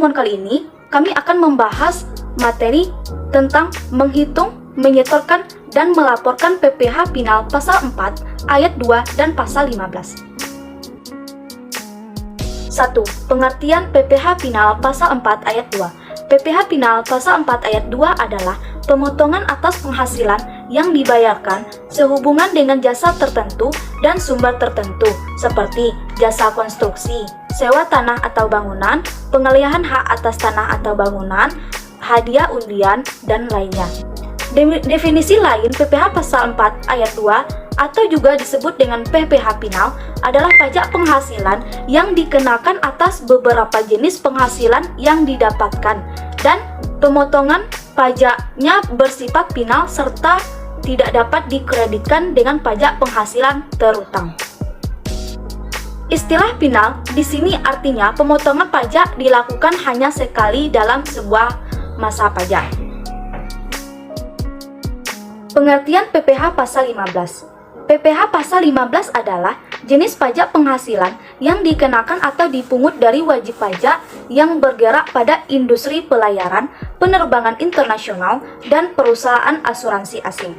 pertemuan kali ini, kami akan membahas materi tentang menghitung, menyetorkan, dan melaporkan PPh final pasal 4 ayat 2 dan pasal 15. 1. Pengertian PPh final pasal 4 ayat 2. PPh final pasal 4 ayat 2 adalah pemotongan atas penghasilan yang dibayarkan sehubungan dengan jasa tertentu dan sumber tertentu seperti jasa konstruksi, sewa tanah atau bangunan, pengalihan hak atas tanah atau bangunan, hadiah undian, dan lainnya. Definisi lain PPh pasal 4 ayat 2 atau juga disebut dengan PPh final adalah pajak penghasilan yang dikenakan atas beberapa jenis penghasilan yang didapatkan dan pemotongan pajaknya bersifat final serta tidak dapat dikreditkan dengan pajak penghasilan terutang. Istilah final di sini artinya pemotongan pajak dilakukan hanya sekali dalam sebuah masa pajak. Pengertian PPh pasal 15. PPh pasal 15 adalah jenis pajak penghasilan yang dikenakan atau dipungut dari wajib pajak yang bergerak pada industri pelayaran, penerbangan internasional, dan perusahaan asuransi asing.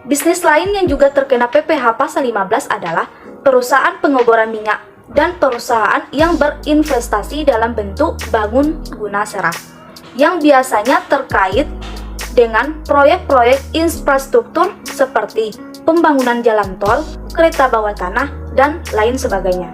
Bisnis lain yang juga terkena PPh pasal 15 adalah perusahaan pengeboran minyak dan perusahaan yang berinvestasi dalam bentuk bangun guna serah, yang biasanya terkait dengan proyek-proyek infrastruktur seperti pembangunan jalan tol, kereta bawah tanah, dan lain sebagainya.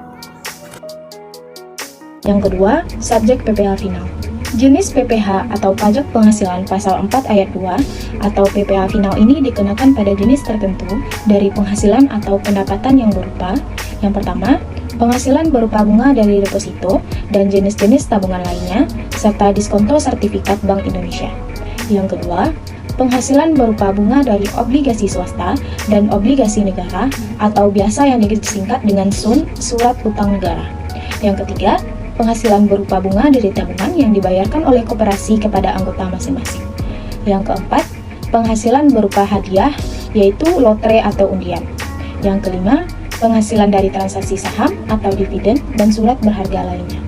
Yang kedua, subjek PPh final. Jenis PPh atau pajak penghasilan pasal 4 ayat 2 atau PPh final ini dikenakan pada jenis tertentu dari penghasilan atau pendapatan yang berupa: yang pertama, penghasilan berupa bunga dari deposito dan jenis-jenis tabungan lainnya, serta diskonto sertifikat Bank Indonesia. Yang kedua, penghasilan berupa bunga dari obligasi swasta dan obligasi negara atau biasa yang disingkat dengan SUN, surat utang negara. Yang ketiga, penghasilan berupa bunga dari tabungan yang dibayarkan oleh koperasi kepada anggota masing-masing. Yang keempat, penghasilan berupa hadiah, yaitu lotre atau undian. Yang kelima, penghasilan dari transaksi saham atau dividen dan surat berharga lainnya.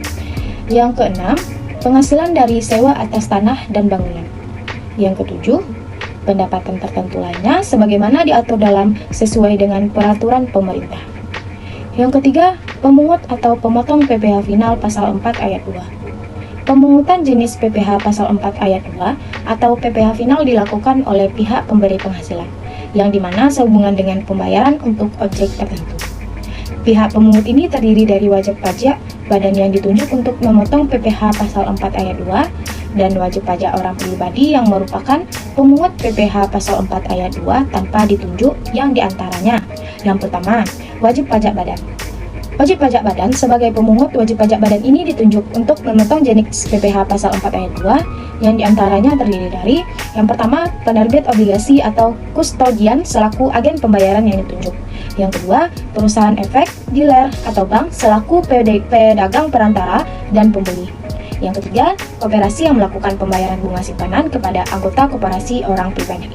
Yang keenam, penghasilan dari sewa atas tanah dan bangunan. Yang ketujuh, pendapatan tertentu lainnya sebagaimana diatur dalam sesuai dengan peraturan pemerintah. Yang ketiga, pemungut atau pemotong PPh final pasal 4 ayat 2. Pemungutan jenis PPh pasal 4 ayat 2 atau PPh final dilakukan oleh pihak pemberi penghasilan, yang dimana sehubungan dengan pembayaran untuk objek tertentu. Pihak pemungut ini terdiri dari wajib pajak, badan yang ditunjuk untuk memotong PPh pasal 4 ayat 2, dan wajib pajak orang pribadi yang merupakan pemungut PPh pasal 4 ayat 2 tanpa ditunjuk, yang diantaranya: yang pertama, wajib pajak badan. Wajib pajak badan sebagai pemungut wajib pajak badan ini ditunjuk untuk memotong jenis PPh pasal 4 ayat 2, yang diantaranya terdiri dari: yang pertama, penerbit obligasi atau kustodian selaku agen pembayaran yang ditunjuk. Yang kedua, perusahaan efek, dealer, atau bank selaku pedagang perantara dan pembeli. Yang ketiga, koperasi yang melakukan pembayaran bunga simpanan kepada anggota koperasi orang pribadi.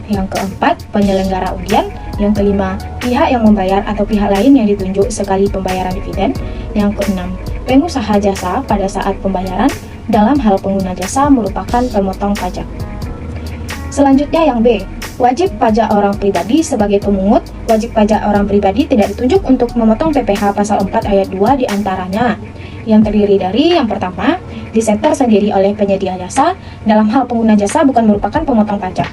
Yang keempat, penyelenggara undian. Yang kelima, pihak yang membayar atau pihak lain yang ditunjuk sekali pembayaran dividen. Yang keenam, pengusaha jasa pada saat pembayaran dalam hal pengguna jasa merupakan pemotong pajak. Selanjutnya yang B, wajib pajak orang pribadi. Sebagai pemungut wajib pajak orang pribadi tidak ditunjuk untuk memotong PPh pasal 4 ayat 2 diantaranya, yang terdiri dari: yang pertama, disetor sendiri oleh penyedia jasa dalam hal pengguna jasa bukan merupakan pemotong pajak.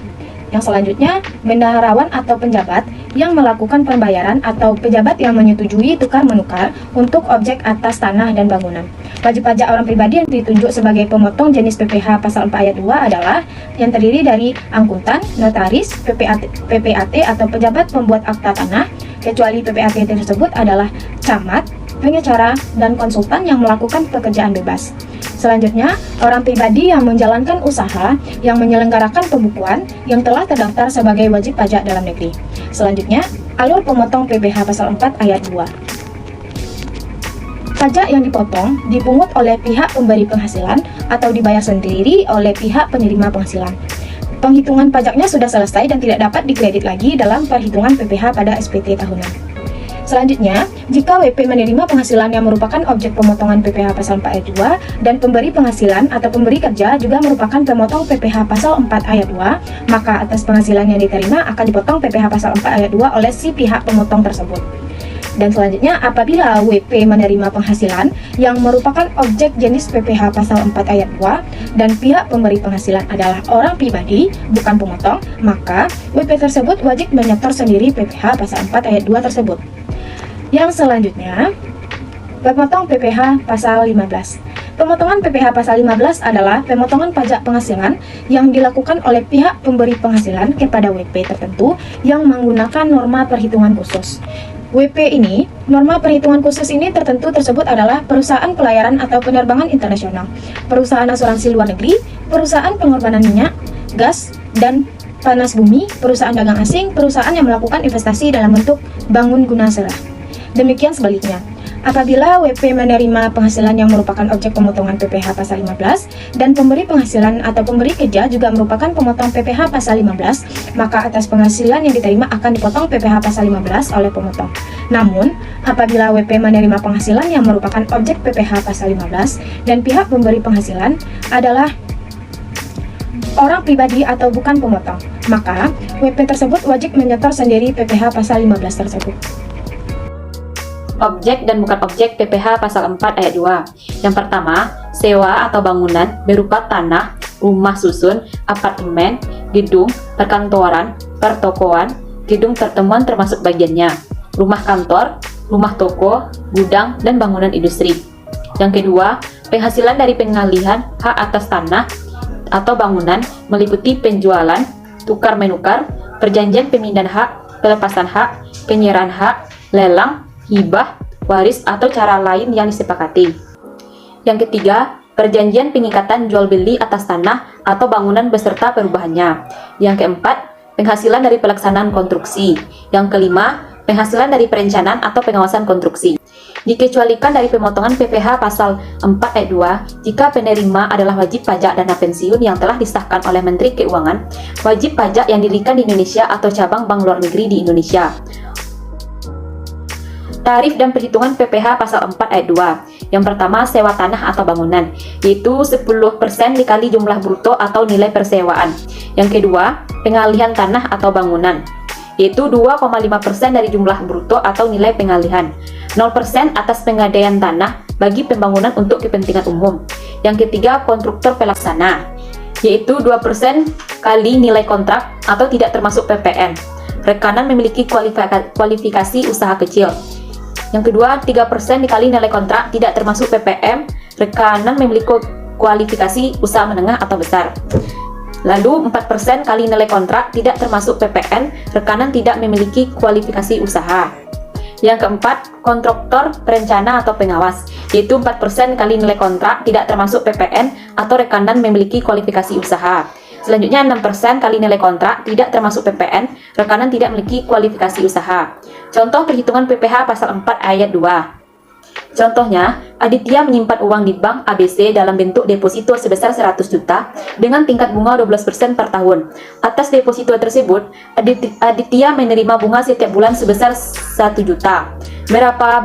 Yang selanjutnya, bendaharawan atau penjabat yang melakukan pembayaran atau pejabat yang menyetujui tukar-menukar untuk objek atas tanah dan bangunan. Wajib pajak orang pribadi yang ditunjuk sebagai pemotong jenis PPh pasal 4 ayat 2 adalah yang terdiri dari angkutan, notaris, PPAT atau pejabat pembuat akta tanah, kecuali PPAT tersebut adalah camat, pengacara, dan konsultan yang melakukan pekerjaan bebas. Selanjutnya, orang pribadi yang menjalankan usaha yang menyelenggarakan pembukuan yang telah terdaftar sebagai wajib pajak dalam negeri. Selanjutnya, alur pemotong PPh pasal 4 ayat 2. Pajak yang dipotong dipungut oleh pihak pemberi penghasilan atau dibayar sendiri oleh pihak penerima penghasilan. Penghitungan pajaknya sudah selesai dan tidak dapat dikredit lagi dalam perhitungan PPh pada SPT tahunan. Selanjutnya, Jika WP menerima penghasilan yang merupakan objek pemotongan PPh pasal 4 ayat 2 dan pemberi penghasilan atau pemberi kerja juga merupakan pemotong PPh pasal 4 ayat 2, maka atas penghasilan yang diterima akan dipotong PPh pasal 4 ayat 2 oleh si pihak pemotong tersebut. Dan selanjutnya, apabila WP menerima penghasilan yang merupakan objek jenis PPh pasal 4 ayat 2 dan pihak pemberi penghasilan adalah orang pribadi, bukan pemotong, maka WP tersebut wajib menyetor sendiri PPh pasal 4 ayat 2 tersebut. Yang selanjutnya, pemotong PPh pasal 15. Pemotongan PPh pasal 15 adalah pemotongan pajak penghasilan yang dilakukan oleh pihak pemberi penghasilan kepada WP tertentu yang menggunakan norma perhitungan khusus. WP ini, norma perhitungan khusus ini tertentu tersebut adalah perusahaan pelayaran atau penerbangan internasional, perusahaan asuransi luar negeri, perusahaan pengorbanan minyak, gas, dan panas bumi, perusahaan dagang asing, perusahaan yang melakukan investasi dalam bentuk bangun guna serah. Demikian sebaliknya. Apabila WP menerima penghasilan yang merupakan objek pemotongan PPh pasal 15 dan pemberi penghasilan atau pemberi kerja juga merupakan pemotong PPh pasal 15, maka atas penghasilan yang diterima akan dipotong PPh pasal 15 oleh pemotong. Namun, apabila WP menerima penghasilan yang merupakan objek PPh pasal 15 dan pihak pemberi penghasilan adalah orang pribadi atau bukan pemotong, maka WP tersebut wajib menyetor sendiri PPh pasal 15 tersebut. Objek dan bukan objek PPh pasal 4 ayat 2. Yang pertama, sewa atau bangunan berupa tanah, rumah susun, apartemen, gedung, perkantoran, pertokoan, gedung pertemuan termasuk bagiannya, rumah kantor, rumah toko, gudang, dan bangunan industri. Yang kedua, penghasilan dari pengalihan hak atas tanah atau bangunan meliputi penjualan, tukar-menukar, perjanjian pemindahan hak, pelepasan hak, penyerahan hak, lelang, hibah, waris, atau cara lain yang disepakati. Yang ketiga, perjanjian pengikatan jual beli atas tanah atau bangunan beserta perubahannya. Yang keempat, penghasilan dari pelaksanaan konstruksi. Yang kelima, penghasilan dari perencanaan atau pengawasan konstruksi. Dikecualikan dari pemotongan PPh pasal 4 ayat 2 jika penerima adalah wajib pajak dana pensiun yang telah disahkan oleh Menteri Keuangan, wajib pajak yang didirikan di Indonesia atau cabang bank luar negeri di Indonesia. Tarif dan perhitungan PPh pasal 4 ayat 2. Yang pertama, sewa tanah atau bangunan, yaitu 10% dikali jumlah bruto atau nilai persewaan. Yang kedua, pengalihan tanah atau bangunan, yaitu 2,5% dari jumlah bruto atau nilai pengalihan. 0% atas pengadaian tanah bagi pembangunan untuk kepentingan umum. Yang ketiga, kontraktor pelaksana, yaitu 2% kali nilai kontrak atau tidak termasuk PPN. Rekanan memiliki kualifikasi usaha kecil. Yang kedua, 3% dikali nilai kontrak tidak termasuk PPM, rekanan memiliki kualifikasi usaha menengah atau besar. Lalu 4% kali nilai kontrak tidak termasuk PPN, rekanan tidak memiliki kualifikasi usaha. Yang keempat, kontraktor perencana atau pengawas, yaitu 4% kali nilai kontrak tidak termasuk PPN atau rekanan memiliki kualifikasi usaha. Selanjutnya 6% kali nilai kontrak tidak termasuk PPN, rekanan tidak memiliki kualifikasi usaha. Contoh perhitungan PPh pasal 4 ayat 2. Contohnya, Aditya menyimpan uang di bank ABC dalam bentuk deposito sebesar 100 juta dengan tingkat bunga 12% per tahun. Atas deposito tersebut, Aditya menerima bunga setiap bulan sebesar 1 juta. Berapa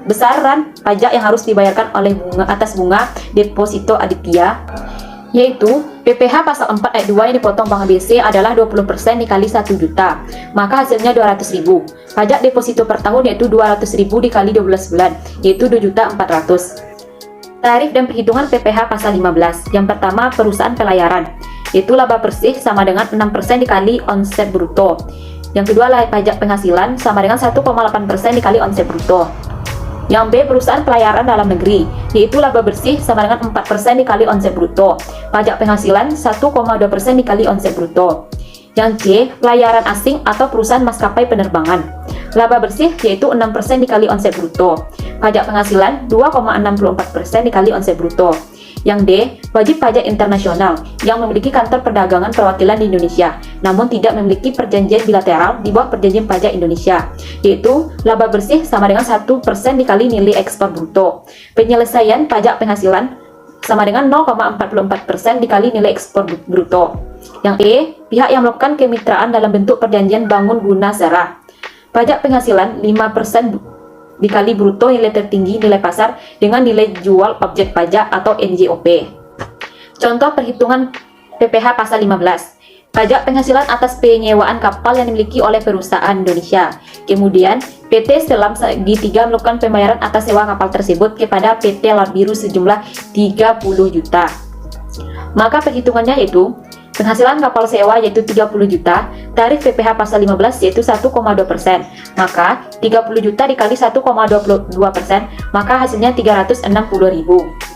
besaran pajak yang harus dibayarkan oleh atas bunga deposito Aditya? Yaitu PPh pasal 4 ayat 2 yang dipotong Bank ABC adalah 20% dikali 1 juta, maka hasilnya 200.000. Pajak deposito per tahun yaitu 200.000 dikali 12 bulan, yaitu 2.400.000. Tarif dan perhitungan PPh pasal 15. Yang pertama, perusahaan pelayaran, yaitu laba bersih sama dengan 6% dikali omset bruto. Yang kedua, pajak penghasilan sama dengan 1,8% dikali omset bruto. Yang B, perusahaan pelayaran dalam negeri, yaitu laba bersih sama dengan 4% dikali omset bruto. Pajak penghasilan 1,2% dikali omset bruto. Yang C, pelayaran asing atau perusahaan maskapai penerbangan. Laba bersih yaitu 6% dikali omset bruto. Pajak penghasilan 2,64% dikali omset bruto. Yang D, wajib pajak internasional yang memiliki kantor perdagangan perwakilan di Indonesia, namun tidak memiliki perjanjian bilateral di bawah perjanjian pajak Indonesia, yaitu laba bersih sama dengan 1% dikali nilai ekspor bruto. Penyelesaian pajak penghasilan sama dengan 0,44% dikali nilai ekspor bruto. Yang E, pihak yang melakukan kemitraan dalam bentuk perjanjian bangun guna serah. Pajak penghasilan 5% dikali bruto nilai tertinggi nilai pasar dengan nilai jual objek pajak atau NJOP. Contoh perhitungan PPh pasal 15. Pajak penghasilan atas penyewaan kapal yang dimiliki oleh perusahaan Indonesia. Kemudian, PT Selam Segitiga melakukan pembayaran atas sewa kapal tersebut kepada PT Laut Biru sejumlah 30 juta. Maka perhitungannya yaitu penghasilan kapal sewa yaitu 30 juta, tarif PPh pasal 15 yaitu 1,2%. Maka 30 juta dikali 1,22%, maka hasilnya 360.000.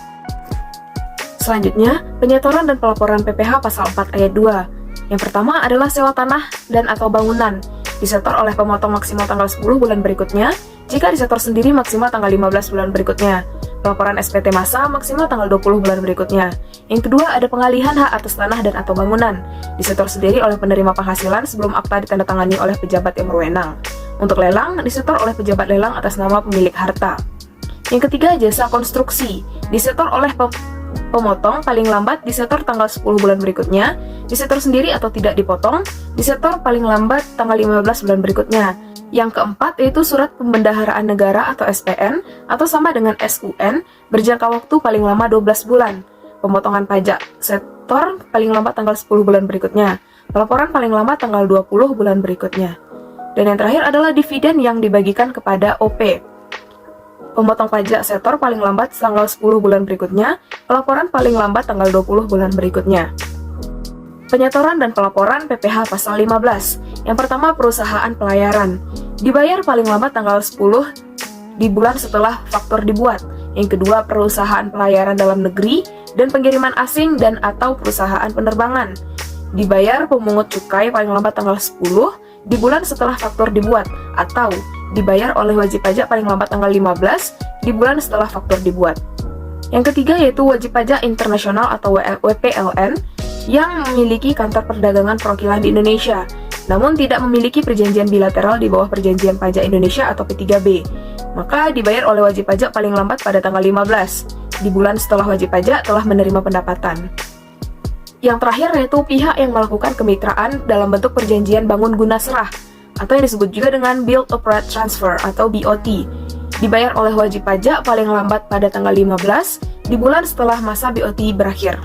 Selanjutnya, penyetoran dan pelaporan PPh pasal 4 ayat 2. Yang pertama adalah sewa tanah dan atau bangunan, disetor oleh pemotong maksimal tanggal 10 bulan berikutnya, jika disetor sendiri maksimal tanggal 15 bulan berikutnya. Pelaporan SPT masa maksimal tanggal 20 bulan berikutnya. Yang kedua ada pengalihan hak atas tanah dan atau bangunan, disetor sendiri oleh penerima penghasilan sebelum akta ditandatangani oleh pejabat yang berwenang. Untuk lelang, disetor oleh pejabat lelang atas nama pemilik harta. Yang ketiga jasa konstruksi, disetor oleh pemotong paling lambat disetor tanggal 10 bulan berikutnya, disetor sendiri atau tidak dipotong, disetor paling lambat tanggal 15 bulan berikutnya. Yang keempat yaitu surat pembendaharaan negara atau SPN atau sama dengan SUN berjangka waktu paling lama 12 bulan. Pemotongan pajak setor paling lambat tanggal 10 bulan berikutnya. Pelaporan paling lambat tanggal 20 bulan berikutnya. Dan yang terakhir adalah dividen yang dibagikan kepada OP. Pemotong pajak setor paling lambat tanggal 10 bulan berikutnya, pelaporan paling lambat tanggal 20 bulan berikutnya. Penyetoran dan pelaporan PPh pasal 15. Yang pertama perusahaan pelayaran. Dibayar paling lambat tanggal 10 di bulan setelah faktur dibuat. Yang kedua perusahaan pelayaran dalam negeri dan pengiriman asing dan atau perusahaan penerbangan. Dibayar pemungut cukai paling lambat tanggal 10 di bulan setelah faktur dibuat atau dibayar oleh wajib pajak paling lambat tanggal 15 di bulan setelah faktur dibuat. Yang ketiga yaitu wajib pajak internasional atau WPLN yang memiliki kantor perdagangan perwakilan di Indonesia, namun tidak memiliki perjanjian bilateral di bawah Perjanjian Pajak Indonesia atau P3B. Maka dibayar oleh wajib pajak paling lambat pada tanggal 15 di bulan setelah wajib pajak telah menerima pendapatan. Yang terakhir yaitu pihak yang melakukan kemitraan dalam bentuk perjanjian bangun guna serah atau yang disebut juga dengan Build Operate Transfer atau BOT. Dibayar oleh wajib pajak paling lambat pada tanggal 15 di bulan setelah masa BOT berakhir.